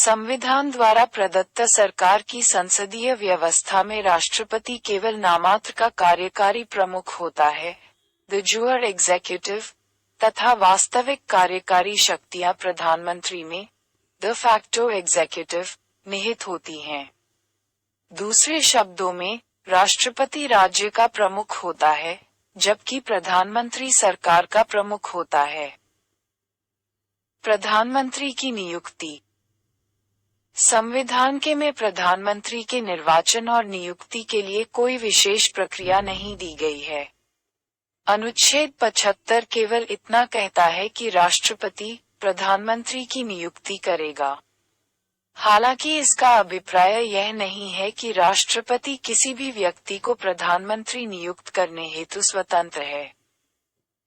संविधान द्वारा प्रदत्त सरकार की संसदीय व्यवस्था में राष्ट्रपति केवल नामात्र का कार्यकारी प्रमुख होता है, द ज्यूअर एग्जीक्यूटिव, तथा वास्तविक कार्यकारी शक्तियां प्रधानमंत्री में, द फैक्टो एग्जीक्यूटिव, निहित होती हैं। दूसरे शब्दों में, राष्ट्रपति राज्य का प्रमुख होता है, जबकि प्रधानमंत्री सरकार का प्रमुख होता है। प्रधानमंत्री की नियुक्ति। संविधान के में प्रधानमंत्री के निर्वाचन और नियुक्ति के लिए कोई विशेष प्रक्रिया नहीं दी गई है। अनुच्छेद 75 केवल इतना कहता है कि राष्ट्रपति प्रधानमंत्री की नियुक्ति करेगा। हालांकि इसका अभिप्राय यह नहीं है कि राष्ट्रपति किसी भी व्यक्ति को प्रधानमंत्री नियुक्त करने हेतु स्वतंत्र है।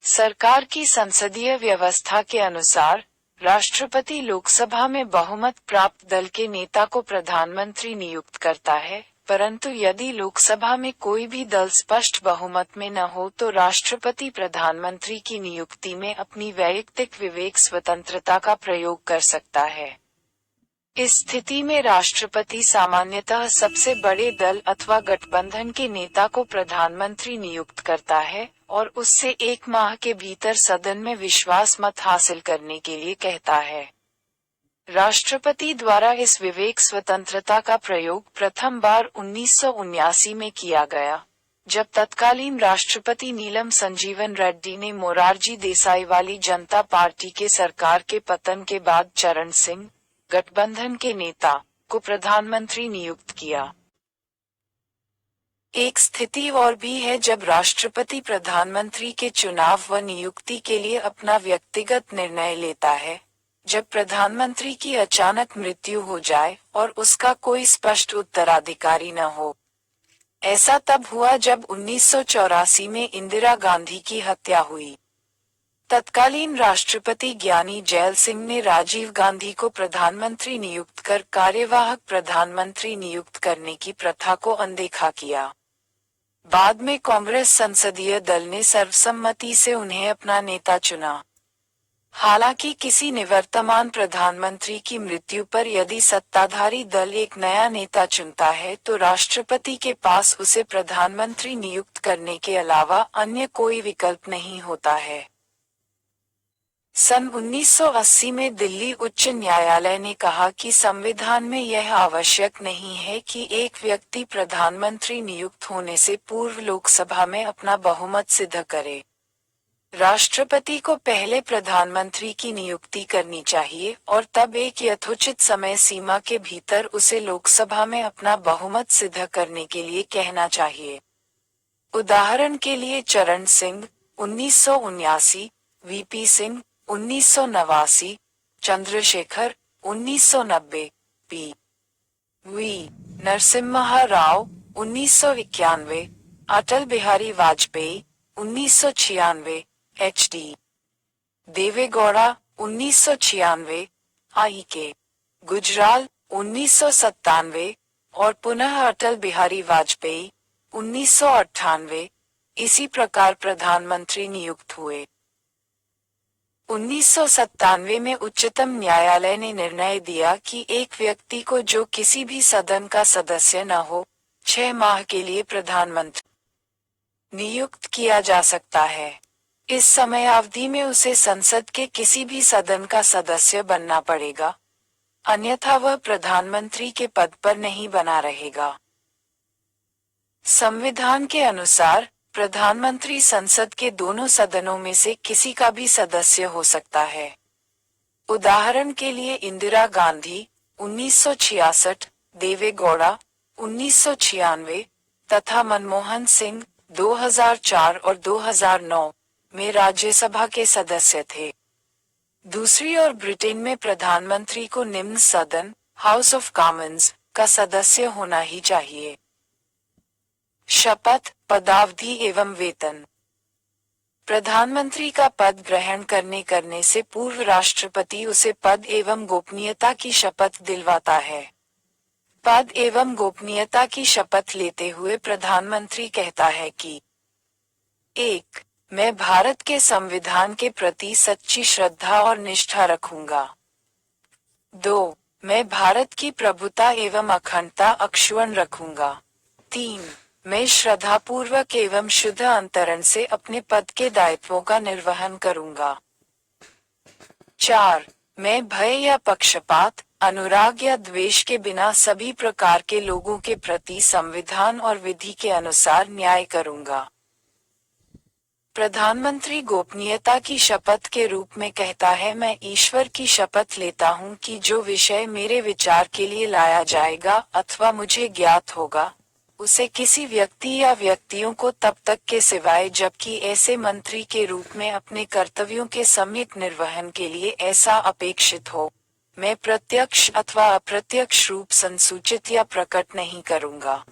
सरकार की संसदीय व्यवस्था के अनुसार राष्ट्रपति लोकसभा में बहुमत प्राप्त दल के नेता को प्रधानमंत्री नियुक्त करता है, परंतु यदि लोकसभा में कोई भी दल स्पष्ट बहुमत में न हो तो राष्ट्रपति प्रधानमंत्री की नियुक्ति में अपनी वैयक्तिक विवेक स्वतंत्रता का प्रयोग कर सकता है। इस स्थिति में राष्ट्रपति सामान्यतः सबसे बड़े दल अथवा गठबंधन के नेता को प्रधानमंत्री नियुक्त करता है और उससे 1 माह के भीतर सदन में विश्वास मत हासिल करने के लिए कहता है। राष्ट्रपति द्वारा इस विवेक स्वतंत्रता का प्रयोग प्रथम बार 1979 में किया गया, जब तत्कालीन राष्ट्रपति नीलम संजीवन रेड्डी ने मोरारजी देसाई वाली जनता पार्टी के सरकार के पतन के बाद चरण सिंह, गठबंधन के नेता, को प्रधानमंत्री नियुक्त किया। एक स्थिति और भी है जब राष्ट्रपति प्रधानमंत्री के चुनाव व नियुक्ति के लिए अपना व्यक्तिगत निर्णय लेता है, जब प्रधानमंत्री की अचानक मृत्यु हो जाए और उसका कोई स्पष्ट उत्तराधिकारी न हो। ऐसा तब हुआ जब 1984 में इंदिरा गांधी की हत्या हुई। तत्कालीन राष्ट्रपति ज्ञानी जैल सिंह ने राजीव गांधी को प्रधानमंत्री नियुक्त कर कार्यवाहक प्रधानमंत्री नियुक्त करने की प्रथा को अनदेखा किया। बाद में कांग्रेस संसदीय दल ने सर्वसम्मति से उन्हें अपना नेता चुना। हालांकि किसी निवर्तमान प्रधानमंत्री की मृत्यु पर यदि सत्ताधारी दल एक नया नेता चुनता है तो राष्ट्रपति के पास उसे प्रधानमंत्री नियुक्त करने के अलावा अन्य कोई विकल्प नहीं होता है। सन 1980 में दिल्ली उच्च न्यायालय ने कहा कि संविधान में यह आवश्यक नहीं है कि एक व्यक्ति प्रधानमंत्री नियुक्त होने से पूर्व लोकसभा में अपना बहुमत सिद्ध करे। राष्ट्रपति को पहले प्रधानमंत्री की नियुक्ति करनी चाहिए और तब एक यथोचित समय सीमा के भीतर उसे लोकसभा में अपना बहुमत सिद्ध करने के लिए कहना चाहिए। उदाहरण के लिए Charan Singh 1979, VP Singh 1989, Chandrashekhar 1990, P. V. Narasimha Rao 1991, Atal Bihari Vajpayee 1996, HD. Deve Gowda 1996, IK. Gujral 1997 और पुनः अटल बिहारी वाजपेयी 1998 इसी प्रकार प्रधानमंत्री नियुक्त हुए। 1997 में उच्चतम न्यायालय ने निर्णय दिया कि एक व्यक्ति को जो किसी भी सदन का सदस्य न हो, 6 माह के लिए प्रधानमंत्री नियुक्त किया जा सकता है। इस समय अवधि में उसे संसद के किसी भी सदन का सदस्य बनना पड़ेगा, अन्यथा वह प्रधानमंत्री के पद पर नहीं बना रहेगा। संविधान के अनुसार प्रधानमंत्री संसद के दोनों सदनों में से किसी का भी सदस्य हो सकता है। उदाहरण के लिए इंदिरा गांधी 1966, देवेगौड़ा 1996 तथा मनमोहन सिंह 2004 और 2009 में राज्यसभा के सदस्य थे। दूसरी ओर ब्रिटेन में प्रधानमंत्री को निम्न सदन, हाउस ऑफ कॉमन्स, का सदस्य होना ही चाहिए। शपथ, पदावधि एवं वेतन। प्रधानमंत्री का पद ग्रहण करने से पूर्व राष्ट्रपति उसे पद एवं गोपनीयता की शपथ दिलवाता है। पद एवं गोपनीयता की शपथ लेते हुए प्रधानमंत्री कहता है कि 1. मैं भारत के संविधान के प्रति सच्ची श्रद्धा और निष्ठा रखूंगा। 2. मैं भारत की प्रभुता एवं अखंडता अक्षुण्ण रखूंगा। 3. मैं श्रद्धापूर्वक एवं शुद्ध अंतरण से अपने पद के दायित्वों का निर्वहन करूंगा। 4. मैं भय या पक्षपात, अनुराग या द्वेष के बिना सभी प्रकार के लोगों के प्रति संविधान और विधि के अनुसार न्याय करूंगा। प्रधानमंत्री गोपनीयता की शपथ के रूप में कहता है, मैं ईश्वर की शपथ लेता हूं कि जो विषय मेरे विचार के लिए लाया जाएगा अथवा मुझे ज्ञात होगा, उसे किसी व्यक्ति या व्यक्तियों को तब तक के सिवाय जबकि ऐसे मंत्री के रूप में अपने कर्तव्यों के सम्यक निर्वहन के लिए ऐसा अपेक्षित हो, मैं प्रत्यक्ष अथवा अप्रत्यक्ष रूप संसूचित या प्रकट नहीं करूंगा।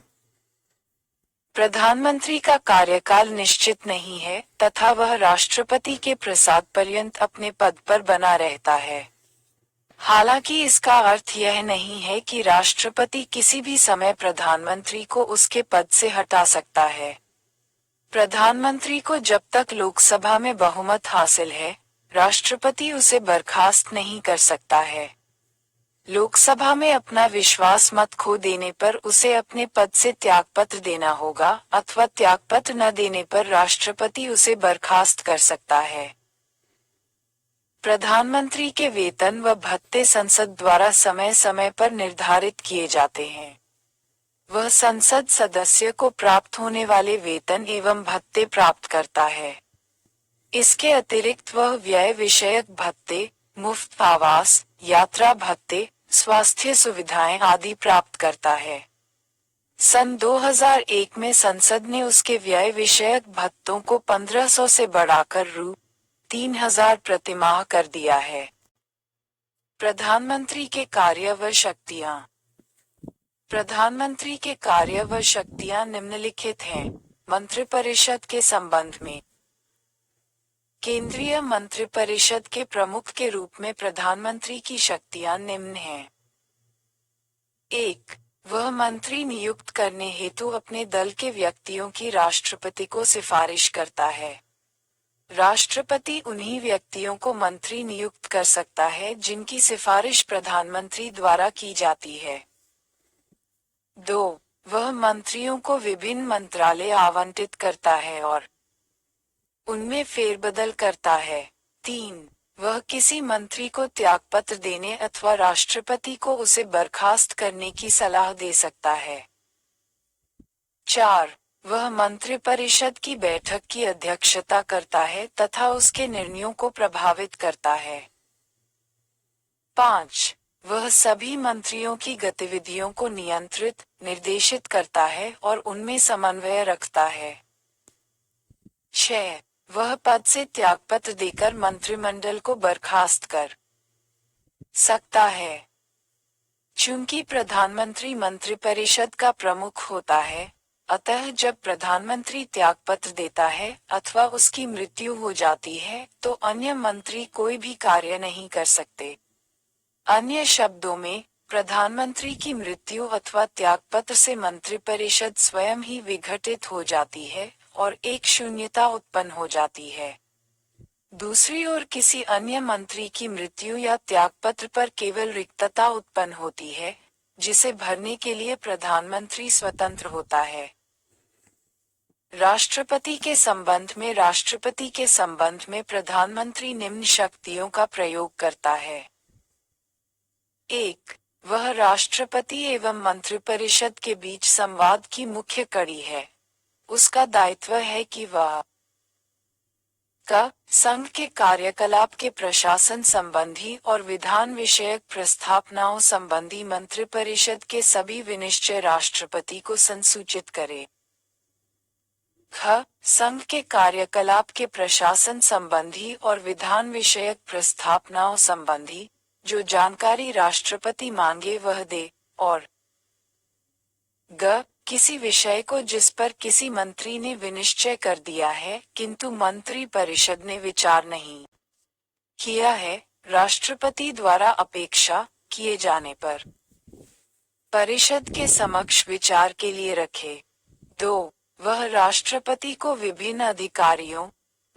प्रधानमंत्री का कार्यकाल निश्चित नहीं है तथा वह राष्ट्रपति के प्रसाद पर्यंत अपने पद पर बना रहता है। हालांकि इसका अर्थ यह नहीं है कि राष्ट्रपति किसी भी समय प्रधानमंत्री को उसके पद से हटा सकता है। प्रधानमंत्री को जब तक लोकसभा में बहुमत हासिल है, राष्ट्रपति उसे बर्खास्त नहीं कर सकता है। लोकसभा में अपना विश्वास मत खो देने पर उसे अपने पद से त्यागपत्र देना होगा अथवा त्यागपत्र न देने पर राष्ट्रपति उसे बर्खास्त कर सकता है। प्रधानमंत्री के वेतन व भत्ते संसद द्वारा समय समय पर निर्धारित किए जाते हैं। वह संसद सदस्य को प्राप्त होने वाले वेतन एवं भत्ते प्राप्त करता है। इसके अतिरिक्त वह व्यय विषयक भत्ते, मुफ्त आवास, यात्रा भत्ते, स्वास्थ्य सुविधाएं आदि प्राप्त करता है। सन 2001 में संसद ने उसके व्यय विषयक भत्तों को 1500 से बढ़ाकर रु. 3000 प्रतिमाह कर दिया है। प्रधानमंत्री के कार्य व शक्तियां। प्रधानमंत्री के कार्य व शक्तियां निम्नलिखित हैं। मंत्रिपरिषद के संबंध में, केंद्रीय मंत्रिपरिषद के प्रमुख के रूप में प्रधानमंत्री की शक्तियां निम्न हैं। 1. वह मंत्री नियुक्त करने हेतु अपने दल के व्यक्तियों की राष्ट्रपति को सिफारिश करता है। राष्ट्रपति उन्हीं व्यक्तियों को मंत्री नियुक्त कर सकता है जिनकी सिफारिश प्रधानमंत्री द्वारा की जाती है। 2. वह मंत्रियों को विभिन्न मंत्रालय आवंटित करता है और उनमें फेरबदल करता है। 3. वह किसी मंत्री को त्यागपत्र देने अथवा राष्ट्रपति को उसे बर्खास्त करने की सलाह दे सकता है। 4. वह मंत्रिपरिषद की बैठक की अध्यक्षता करता है तथा उसके निर्णयों को प्रभावित करता है। 5. वह सभी मंत्रियों की गतिविधियों को नियंत्रित, निर्देशित करता है और उनमें समन्वय रखता है। 6. वह पद से त्यागपत्र देकर मंत्रिमंडल को बर्खास्त कर सकता है। चूंकि प्रधानमंत्री मंत्रिपरिषद का प्रमुख होता है, अतः जब प्रधानमंत्री त्यागपत्र देता है अथवा उसकी मृत्यु हो जाती है तो अन्य मंत्री कोई भी कार्य नहीं कर सकते। अन्य शब्दों में, प्रधानमंत्री की मृत्यु अथवा त्यागपत्र से मंत्रिपरिषद स्वयं ही विघटित हो जाती है और एक शून्यता उत्पन्न हो जाती है। दूसरी ओर किसी अन्य मंत्री की मृत्यु या त्यागपत्र पर केवल रिक्तता उत्पन्न होती है, जिसे भरने के लिए प्रधानमंत्री स्वतंत्र होता है। राष्ट्रपति के संबंध में प्रधानमंत्री निम्न शक्तियों का प्रयोग करता है। 1. वह राष्ट्रपति एवं मंत्रिपरिषद के बीच संवाद की मुख्य कड़ी है। उसका दायित्व है कि वह संघ के कार्यकलाप के प्रशासन संबंधी और विधान विषयक प्रस्तावनाओं संबंधी मंत्रिपरिषद के सभी विनिश्चय राष्ट्रपति को संसूचित करे। संघ के कार्यकलाप के प्रशासन संबंधी और विधान विषयक प्रस्तावनाओं संबंधी जो जानकारी राष्ट्रपति मांगे वह दे, और किसी विषय को जिस पर किसी मंत्री ने विनिश्चय कर दिया है किंतु मंत्री परिषद ने विचार नहीं किया है, राष्ट्रपति द्वारा अपेक्षा किए जाने पर परिषद के समक्ष विचार के लिए रखे। 2. वह राष्ट्रपति को विभिन्न अधिकारियों,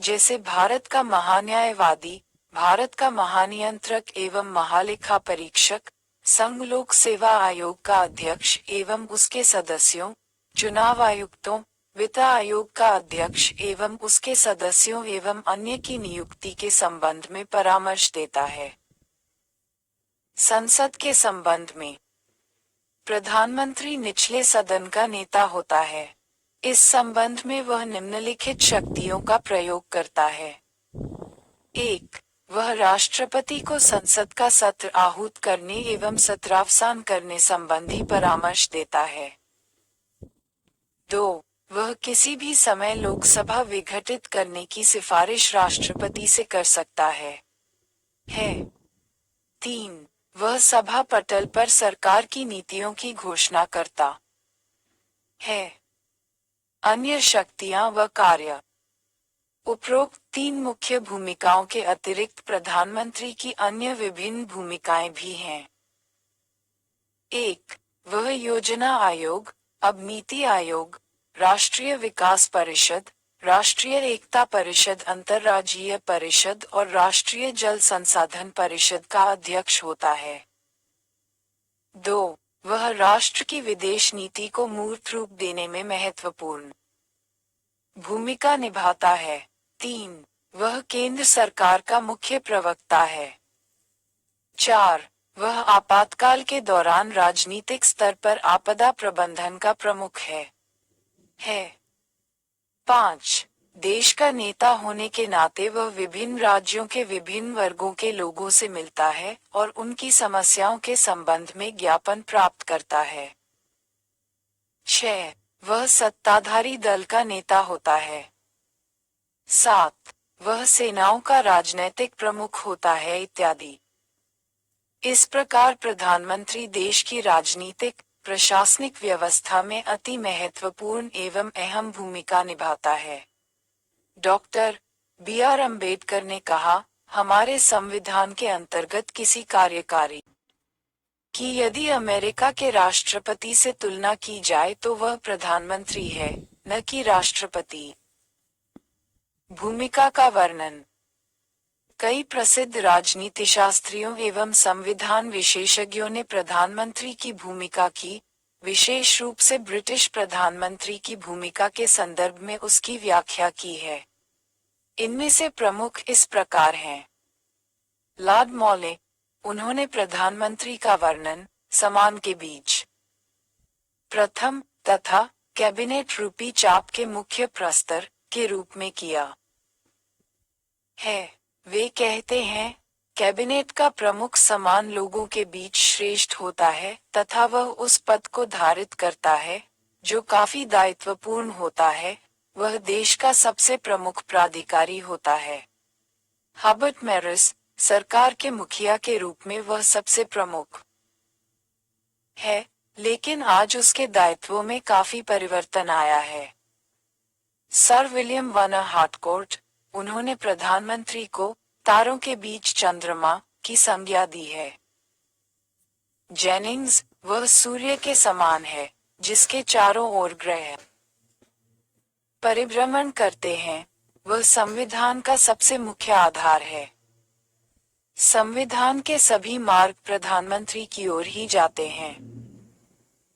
जैसे भारत का महान्यायवादी, भारत का महानियंत्रक एवं महालेखा परीक्षक, संघ लोक सेवा आयोग का अध्यक्ष एवं उसके सदस्यों, चुनाव आयुक्तों, वित्त आयोग का अध्यक्ष एवं उसके सदस्यों एवं अन्य की नियुक्ति के संबंध में परामर्श देता है। संसद के संबंध में प्रधानमंत्री निचले सदन का नेता होता है। इस संबंध में वह निम्नलिखित शक्तियों का प्रयोग करता है। 1. वह राष्ट्रपति को संसद का सत्र आहूत करने एवं सत्रावसान करने संबंधी परामर्श देता है। 2. वह किसी भी समय लोकसभा विघटित करने की सिफारिश राष्ट्रपति से कर सकता है। 3. वह सभा पटल पर सरकार की नीतियों की घोषणा करता है। अन्य शक्तियां व कार्य। उपरोक्त 3 मुख्य भूमिकाओं के अतिरिक्त प्रधानमंत्री की अन्य विभिन्न भूमिकाएं भी हैं। 1. वह योजना आयोग, अब नीति आयोग, राष्ट्रीय विकास परिषद, राष्ट्रीय एकता परिषद, अंतर्राज्यीय परिषद और राष्ट्रीय जल संसाधन परिषद का अध्यक्ष होता है। 2. वह राष्ट्र की विदेश नीति को मूर्त रूप देने में महत्वपूर्ण भूमिका निभाता है। 3. वह केंद्र सरकार का मुख्य प्रवक्ता है। 4. वह आपातकाल के दौरान राजनीतिक स्तर पर आपदा प्रबंधन का प्रमुख है। 5. देश का नेता होने के नाते वह विभिन्न राज्यों के विभिन्न वर्गों के लोगों से मिलता है और उनकी समस्याओं के संबंध में ज्ञापन प्राप्त करता है। 6. वह सत्ताधारी दल का नेता होता है। 7. वह सेनाओं का राजनैतिक प्रमुख होता है इत्यादि। इस प्रकार प्रधानमंत्री देश की राजनीतिक, प्रशासनिक व्यवस्था में अति महत्वपूर्ण एवं अहम भूमिका निभाता है। Doctor B.R. अम्बेडकर ने कहा, हमारे संविधान के अंतर्गत किसी कार्यकारी की यदि अमेरिका के राष्ट्रपति से तुलना की जाए तो वह प्रधानमंत्री है, न कि राष्ट्रपति। भूमिका का वर्णन। कई प्रसिद्ध राजनीतिशास्त्रियों एवं संविधान विशेषज्ञों ने प्रधानमंत्री की भूमिका की, विशेष रूप से ब्रिटिश प्रधानमंत्री की भूमिका के संदर्भ में उसकी व्याख्या की है। इनमें से प्रमुख इस प्रकार हैं। लॉर्ड मॉले, उन्होंने प्रधानमंत्री का वर्णन समान के बीच प्रथम तथा कैबिनेट रूपी चाप के मुख्य प्रस्तर के रूप में किया है। वे कहते हैं, कैबिनेट का प्रमुख समान लोगों के बीच श्रेष्ठ होता है तथा वह उस पद को धारित करता है जो काफी दायित्वपूर्ण होता है, वह देश का सबसे प्रमुख प्राधिकारी होता है। हर्बर्ट मैरिस, सरकार के मुखिया के रूप में वह सबसे प्रमुख है, लेकिन आज उसके दायित्वों में काफी परिवर्तन आया है। सर विलियम वर्नर हार्टकोर्ट, उन्होंने प्रधानमंत्री को तारों के बीच चंद्रमा की संज्ञा दी है। जेनिंग्स, वह सूर्य के समान है जिसके चारों ओर ग्रह परिभ्रमण करते हैं, वह संविधान का सबसे मुख्य आधार है। संविधान के सभी मार्ग प्रधानमंत्री की ओर ही जाते हैं।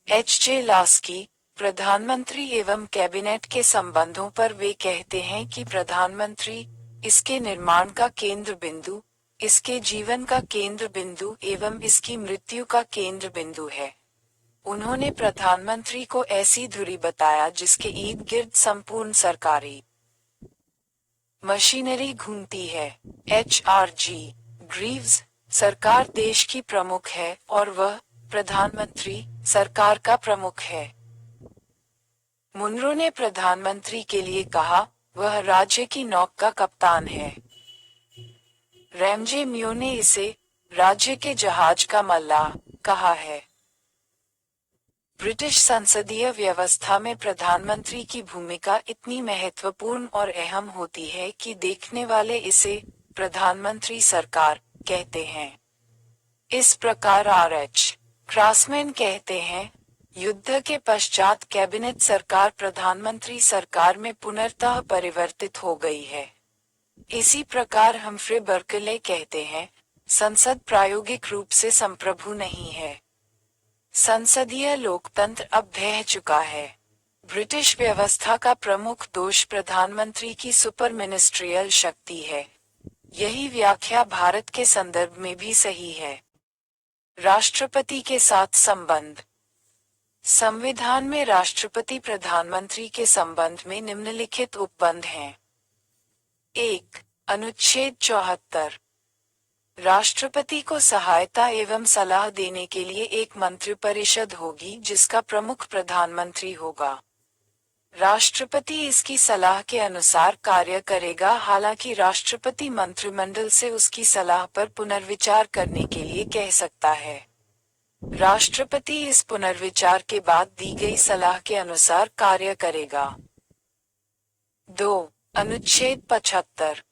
H.J. लास्की, प्रधानमंत्री एवं कैबिनेट के संबंधों पर वे कहते हैं कि प्रधानमंत्री इसके निर्माण का केंद्र बिंदु, इसके जीवन का केंद्र बिंदु एवं इसकी मृत्यु का केंद्र बिंदु है। उन्होंने प्रधानमंत्री को ऐसी धुरी बताया जिसके इर्द गिर्द संपूर्ण सरकारी मशीनरी घूमती है। H.R.G. ग्रीव्स, सरकार देश की प्रमुख है और वह प्रधानमंत्री सरकार का प्रमुख है। मुनरो ने प्रधानमंत्री के लिए कहा, वह राज्य की नौक का कप्तान है। रैमजे म्यो ने इसे राज्य के जहाज का मल्लाह कहा है। ब्रिटिश संसदीय व्यवस्था में प्रधानमंत्री की भूमिका इतनी महत्वपूर्ण और अहम होती है कि देखने वाले इसे प्रधानमंत्री सरकार कहते हैं। इस प्रकार R.H. क्रासमैन कहते हैं, युद्ध के पश्चात कैबिनेट सरकार प्रधानमंत्री सरकार में पुनर्तः परिवर्तित हो गई है। इसी प्रकार हम्फ्रे बर्कले कहते हैं, संसद प्रायोगिक रूप से संप्रभु नहीं है। संसदीय लोकतंत्र अब ढह चुका है। ब्रिटिश व्यवस्था का प्रमुख दोष प्रधानमंत्री की सुपर मिनिस्ट्रियल शक्ति है। यही व्याख्या भारत के संदर्भ में भी सही है। राष्ट्रपति के साथ संबंध। संविधान में राष्ट्रपति प्रधानमंत्री के संबंध में निम्नलिखित उपबंध हैं। 1. अनुच्छेद 74। राष्ट्रपति को सहायता एवं सलाह देने के लिए एक मंत्रिपरिषद होगी जिसका प्रमुख प्रधानमंत्री होगा। राष्ट्रपति इसकी सलाह के अनुसार कार्य करेगा, हालांकि राष्ट्रपति मंत्रिमंडल से उसकी सलाह पर पुनर्विचार करने के लिए कह सकता है। राष्ट्रपति इस पुनर्विचार के बाद दी गई सलाह के अनुसार कार्य करेगा। 2. अनुच्छेद 75।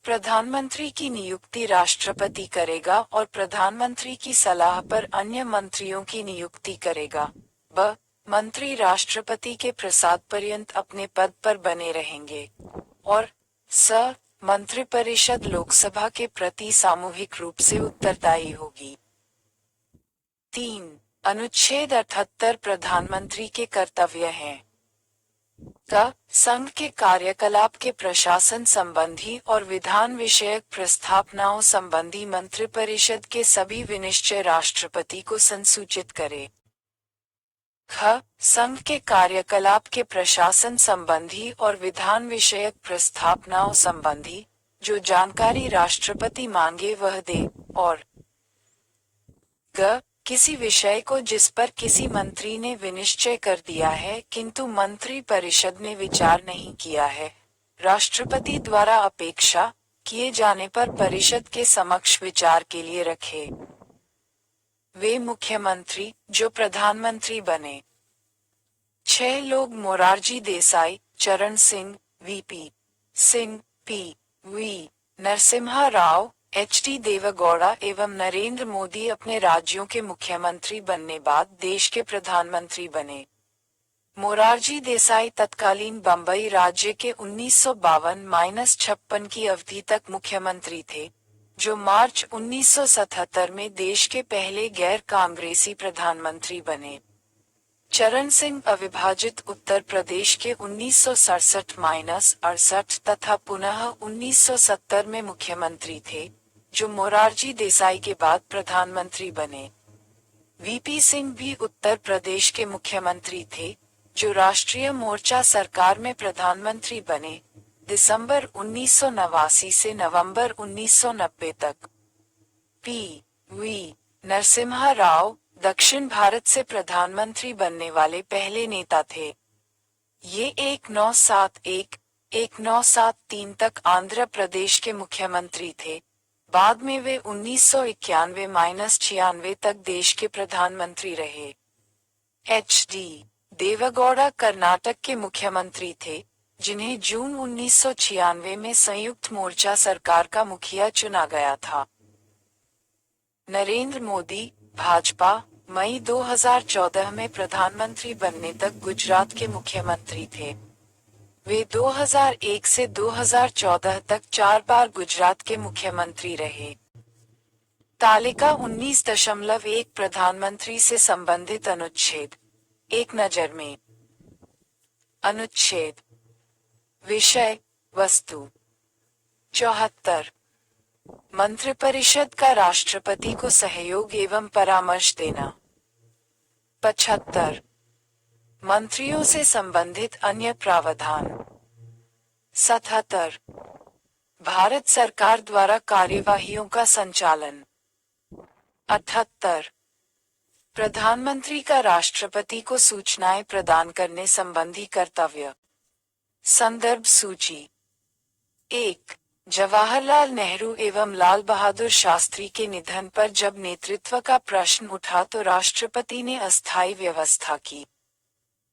प्रधानमंत्री की नियुक्ति राष्ट्रपति करेगा और प्रधानमंत्री की सलाह पर अन्य मंत्रियों की नियुक्ति करेगा। ब. मंत्री राष्ट्रपति के प्रसाद पर्यंत अपने पद पर बने रहेंगे। और स. मंत्रिपरिषद लोकसभा के प्रति सामूहिक रूप से उत्तरदायी होगी। 3. अनुच्छेद 78 प्रधानमंत्री के कर्तव्य हैं। क. संघ के कार्यकलाप के प्रशासन संबंधी और विधान विषयक प्रस्तावनाओं संबंधी मंत्रिपरिषद के सभी विनिश्चय राष्ट्रपति को संसूचित करे। ख. संघ के कार्यकलाप के प्रशासन संबंधी और विधान विषयक प्रस्तावनाओं संबंधी जो जानकारी राष्ट्रपति मांगे वह दे। और ग. किसी विषय को जिस पर किसी मंत्री ने विनिश्चय कर दिया है किंतु मंत्री परिषद ने विचार नहीं किया है, राष्ट्रपति द्वारा अपेक्षा किए जाने पर परिषद के समक्ष विचार के लिए रखे। वे मुख्यमंत्री जो प्रधानमंत्री बने। 6 लोग Morarji Desai, Charan Singh, VP Singh, PV. Narasimha Rao, HD. Deve Gowda एवं नरेंद्र मोदी अपने राज्यों के मुख्यमंत्री बनने बाद देश के प्रधानमंत्री बने। मोरारजी देसाई तत्कालीन बंबई राज्य के 1952-56 की अवधि तक मुख्यमंत्री थे, जो मार्च 1977 में देश के पहले गैर कांग्रेसी प्रधानमंत्री बने। चरण सिंह अविभाजित उत्तर प्रदेश के 1967-68 तथा पुनः 1970 में मुख्यमंत्री थे, जो मोरारजी देसाई के बाद प्रधानमंत्री बने। वीपी सिंह भी उत्तर प्रदेश के मुख्यमंत्री थे, जो राष्ट्रीय मोर्चा सरकार में प्रधानमंत्री बने, दिसंबर 1989 से नवंबर 1990 तक। पी.वी. नरसिम्हा राव दक्षिण भारत से प्रधानमंत्री बनने वाले पहले नेता थे। ये 1971-1973 तक आंध्र प्रदेश के मुख्यमंत्री थे। बाद में वे 1991-96 तक देश के प्रधानमंत्री रहे। एच.डी. देवेगौड़ा कर्नाटक के मुख्यमंत्री थे, जिन्हें जून 1996 में संयुक्त मोर्चा सरकार का मुखिया चुना गया था। नरेंद्र मोदी भाजपा मई 2014 में प्रधानमंत्री बनने तक गुजरात के मुख्यमंत्री थे। वे 2001 से 2014 तक 4 बार गुजरात के मुख्यमंत्री रहे। तालिका 19.1 प्रधानमंत्री से संबंधित अनुच्छेद। एक नजर में। अनुच्छेद। विषय वस्तु। 74। मंत्रिपरिषद का राष्ट्रपति को सहयोग एवं परामर्श देना। 75। मंत्रियों से संबंधित अन्य प्रावधान। 77। भारत सरकार द्वारा कार्यवाहियों का संचालन। 78। प्रधानमंत्री का राष्ट्रपति को सूचनाएं प्रदान करने संबंधी कर्तव्य। संदर्भ सूची। 1. जवाहरलाल नेहरू एवं लाल बहादुर शास्त्री के निधन पर जब नेतृत्व का प्रश्न उठा तो राष्ट्रपति ने अस्थायी व्यवस्था की।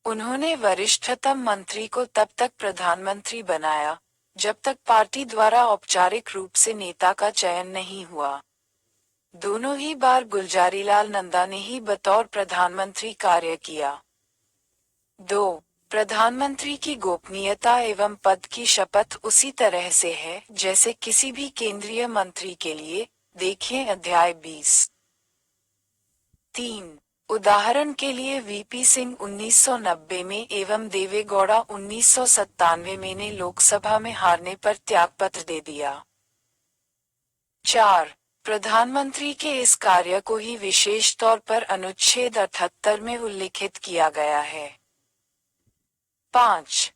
उन्होंने वरिष्ठतम मंत्री को तब तक प्रधानमंत्री बनाया, जब तक पार्टी द्वारा औपचारिक रूप से नेता का चयन नहीं हुआ। दोनों ही बार गुलजारीलाल नंदा ने ही बतौर प्रधानमंत्री कार्य किया। 2. प्रधानमंत्री की गोपनीयता एवं पद की शपथ उसी तरह से है जैसे किसी भी केंद्रीय मंत्री के लिए, देखें अध्याय 20। 3. उदाहरण के लिए वीपी सिंह 1990 में एवं देवेगौड़ा 1997 में ने लोकसभा में हारने पर त्यागपत्र दे दिया। 4. प्रधानमंत्री के इस कार्य को ही विशेष तौर पर अनुच्छेद 78 में उल्लिखित किया गया है। 5.